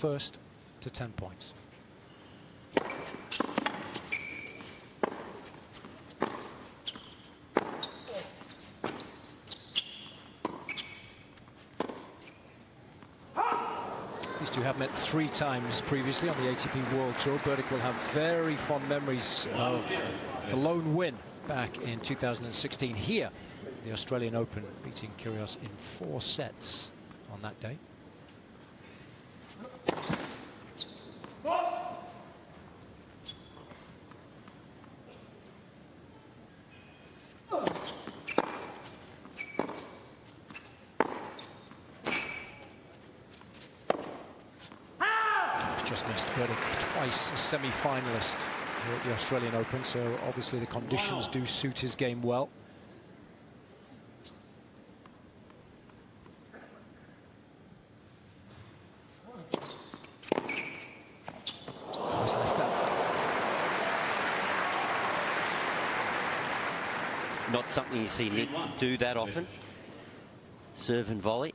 first to 10 points. These two have met 3 times previously on the ATP World Tour. Berdych will have very fond memories of the lone win back in 2016 here, the Australian Open, beating Kyrgios in 4 sets on that day. Just missed Berdych twice a semi-finalist here at the Australian Open, so obviously the conditions do suit his game well. He's left that. Not something you see Nick do that often. Serve and volley.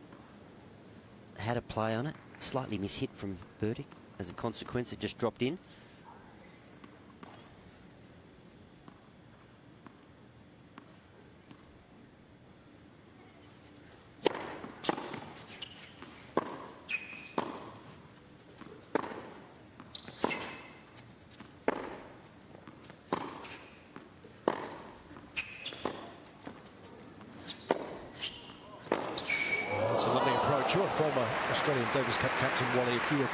Had a play on it. Slightly mishit from Berdych. As a consequence, it just dropped in. That's a lovely approach. You're a former Australian Davis Cup captain, Wally. If you were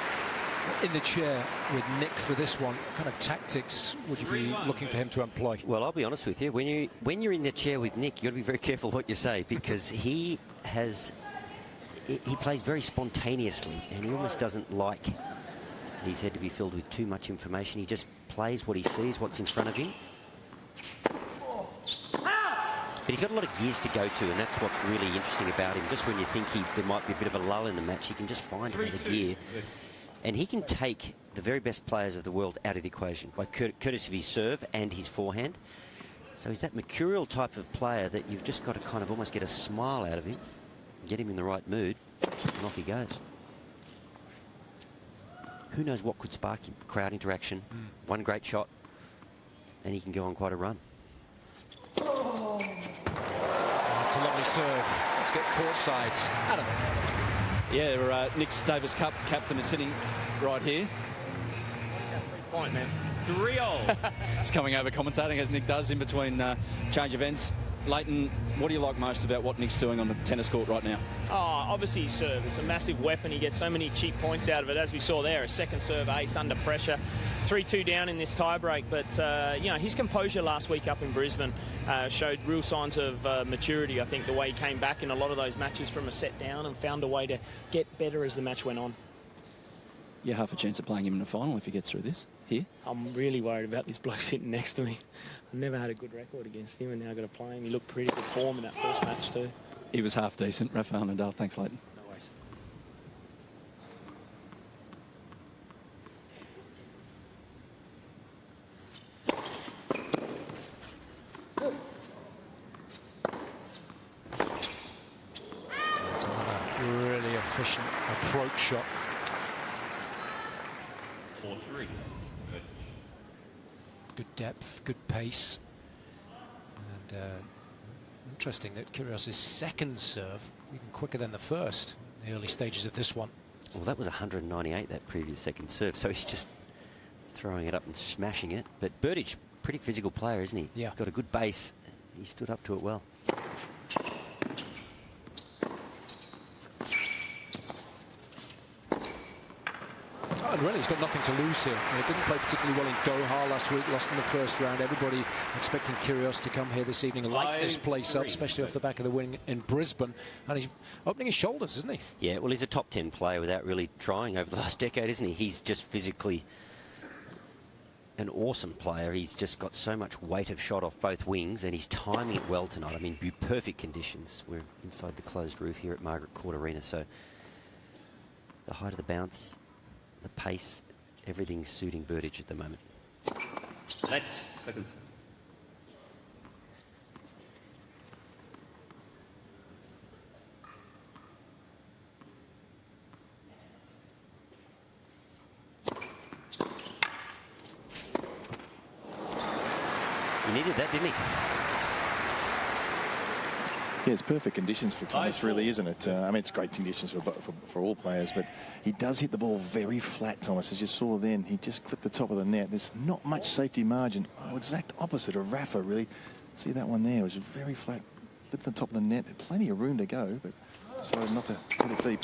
in the chair with Nick for this one, what kind of tactics would you be looking for him to employ? Well, I'll be honest with you. When you're in the chair with Nick, you've got to be very careful what you say, because he plays very spontaneously, and he almost doesn't like his head to be filled with too much information. He just plays what he sees, what's in front of him. But he's got a lot of gears to go to, and that's what's really interesting about him. Just when you think there might be a bit of a lull in the match, he can just find another gear. And he can take the very best players of the world out of the equation by courtesy of his serve and his forehand. So he's that mercurial type of player that you've just got to kind of almost get a smile out of him, get him in the right mood, and off he goes. Who knows what could spark him? Crowd interaction, one great shot, and he can go on quite a run. Oh, that's a lovely serve. Let's get courtside. Adam. Yeah, Nick's Davis Cup captain is sitting right here. 3-point, man. 3-0. He's coming over commentating, as Nick does, in between change of ends. Leighton, what do you like most about what Nick's doing on the tennis court right now? Oh, obviously his serve. It's a massive weapon. He gets so many cheap points out of it, as we saw there. A second serve ace under pressure. 3-2 down in this tie-break. But, you know, his composure last week up in Brisbane showed real signs of maturity. I think the way he came back in a lot of those matches from a set down and found a way to get better as the match went on. You have a chance of playing him in the final if he gets through this here? I'm really worried about this bloke sitting next to me. I've never had a good record against him, and now I've got to play him. He looked pretty good form in that first match too. He was half decent. Rafael Nadal. Thanks, Leighton. No worries. That's another really efficient approach shot. 4-3. Good depth, good pace. And interesting that Kyrgios' second serve, even quicker than the first in the early stages of this one. Well, that was 198, that previous second serve, so he's just throwing it up and smashing it. But Berdych, pretty physical player, isn't he? Yeah. He's got a good base. He stood up to it well. And really, he's got nothing to lose here. He didn't play particularly well in Doha last week, lost in the first round. Everybody expecting Kyrgios to come here this evening and light this place up, especially off the back of the win in Brisbane. And he's opening his shoulders, isn't he? Yeah, well, he's a top 10 player without really trying over the last decade, isn't he? He's just physically an awesome player. He's just got so much weight of shot off both wings, and he's timing it well tonight. I mean, perfect conditions. We're inside the closed roof here at Margaret Court Arena, so the height of the bounce, the pace, everything's suiting Berdych at the moment. Next, second serve. He needed that, didn't he? Yeah, it's perfect conditions for Thomas, really, isn't it? I mean, it's great conditions for all players, but he does hit the ball very flat, Thomas, as you saw then. He just clipped the top of the net. There's not much safety margin. Oh, exact opposite of Rafa, really. See that one there? It was very flat. Clipped the top of the net. Plenty of room to go, but decided not to hit it deep.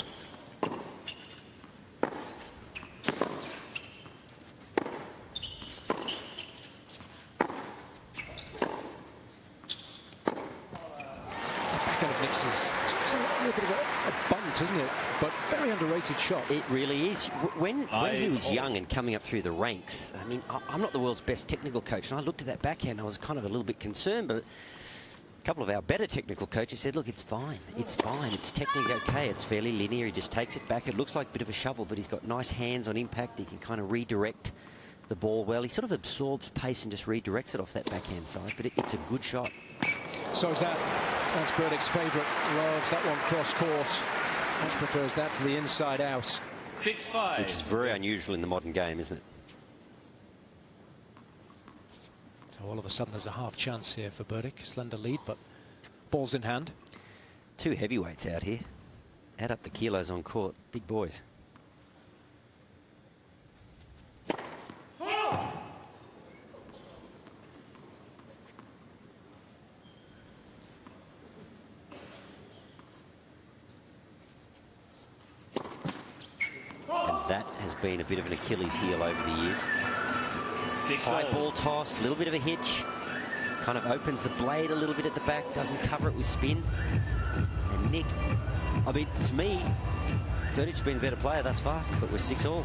Isn't it? But very underrated shot. It really is. When he was young and coming up through the ranks, I mean, I'm not the world's best technical coach, and I looked at that backhand and I was kind of a little bit concerned, but a couple of our better technical coaches said, look, it's fine. It's fine. It's technically okay. It's fairly linear. He just takes it back. It looks like a bit of a shovel, but he's got nice hands on impact. He can kind of redirect the ball well. He sort of absorbs pace and just redirects it off that backhand side, but it's a good shot. So is that. That's Berdych's favourite. Loves that one cross court. Much prefers that to the inside out. 6-5. Which is very unusual in the modern game, isn't it? So all of a sudden there's a half chance here for Berdych. Slender lead, but ball's in hand. Two heavyweights out here. Add up the kilos on court. Big boys. That has been a bit of an Achilles heel over the years. High ball toss, a little bit of a hitch. Kind of opens the blade a little bit at the back, doesn't cover it with spin. And Nick, I mean, to me, Berdych's been a better player thus far, but we're 6-all.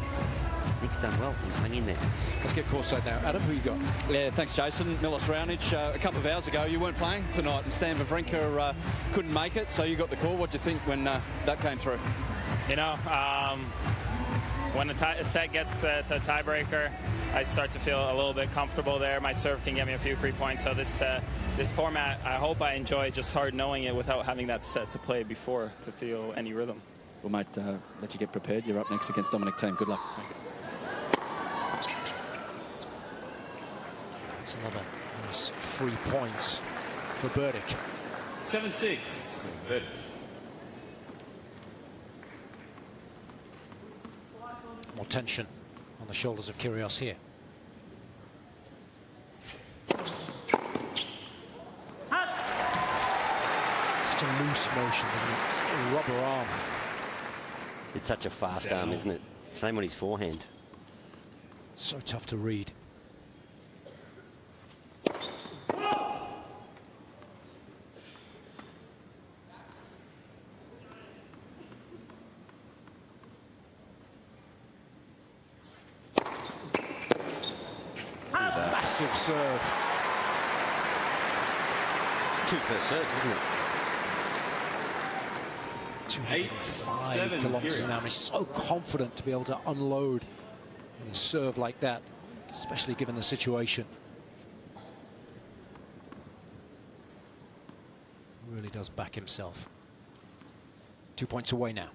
Nick's done well. He's hung in there. Let's get courtside now. Adam, who you got? Yeah, thanks, Jason. Milos Raonic, a couple of hours ago, you weren't playing tonight, and Stan Wawrinka couldn't make it, so you got the call. What do you think when that came through? You know, when the set gets to a tiebreaker, I start to feel a little bit comfortable there. My serve can get me a few free points. So this format, I hope I enjoy, just hard knowing it without having that set to play before to feel any rhythm. Well, mate, let you get prepared. You're up next against Dominic Thiem. Good luck. That's another nice 3 points for Berdych. 7-6. Berdych. More tension on the shoulders of Kyrgios here. Such a loose motion, isn't it? A rubber arm. It's such a fast arm, isn't it? Same on his forehand. So tough to read. Massive serve. It's 2 first serves, isn't it? 205 kilometers an hour. He's so confident to be able to unload and serve like that, especially given the situation. Really does back himself. 2 points away now.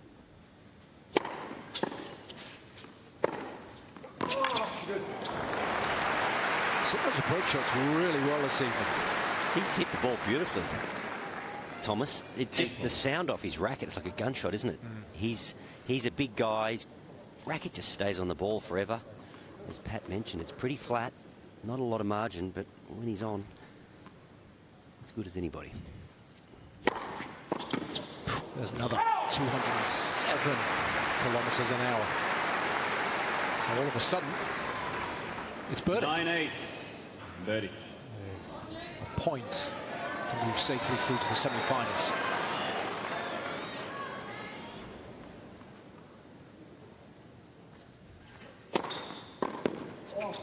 Those approach shots really well this evening. He's hit the ball beautifully, Thomas. It just the sound off his racket, it's like a gunshot, isn't it? He's a big guy. His racket just stays on the ball forever. As Pat mentioned, it's pretty flat, not a lot of margin, but when he's on, as good as anybody. There's another 207 kilometers an hour. So all of a sudden, it's Berdych. 9-8. Berdych. A point to move safely through to the semi-finals. Oh,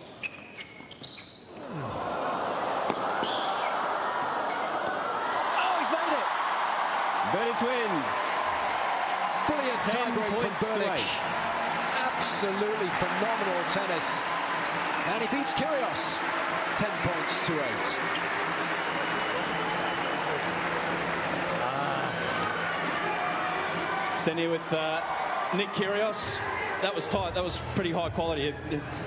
he's made it! Berdych wins. Brilliant tiebreak from Berdych. Absolutely phenomenal tennis. And he beats Kyrgios 10 points to 8. Send here with Nick Kyrgios. That was tight. That was pretty high quality.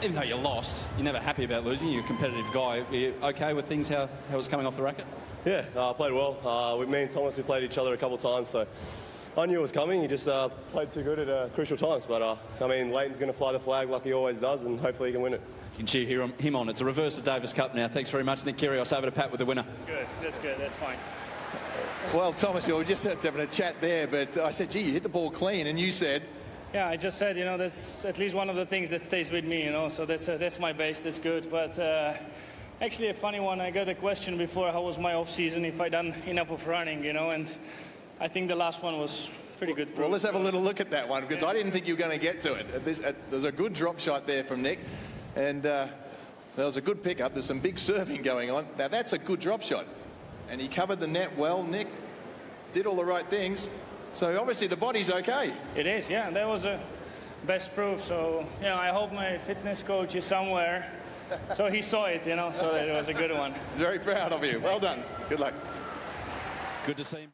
Even though you lost, you're never happy about losing. You're a competitive guy. Are you okay with things, how it was coming off the racket? Yeah, I played well. Me and Thomas, we played each other a couple of times, so I knew it was coming. He just played too good at crucial times. But, I mean, Leighton's going to fly the flag like he always does, and hopefully he can win it. You can cheer him on. It's a reverse of Davis Cup now. Thanks very much, Nick Kyrgios. Over to Pat with the winner. That's good. That's fine. Well, Thomas, we were just having a chat there, but I said, gee, you hit the ball clean, and you said... Yeah, I just said, that's at least one of the things that stays with me, so that's my base, that's good. But actually a funny one, I got a question before, how was my off-season, if I done enough of running, and I think the last one was pretty good. Well, let's have a little look at that one, because I didn't think you were going to get to it. There's a good drop shot there from Nick, and there was a good pickup. There's some big serving going on. Now, that's a good drop shot. And he covered the net well. Nick did all the right things. So obviously the body's okay. It is, yeah. That was a best proof. So, I hope my fitness coach is somewhere. So he saw it, so it was a good one. Very proud of you. Well done. Good luck. Good to see him.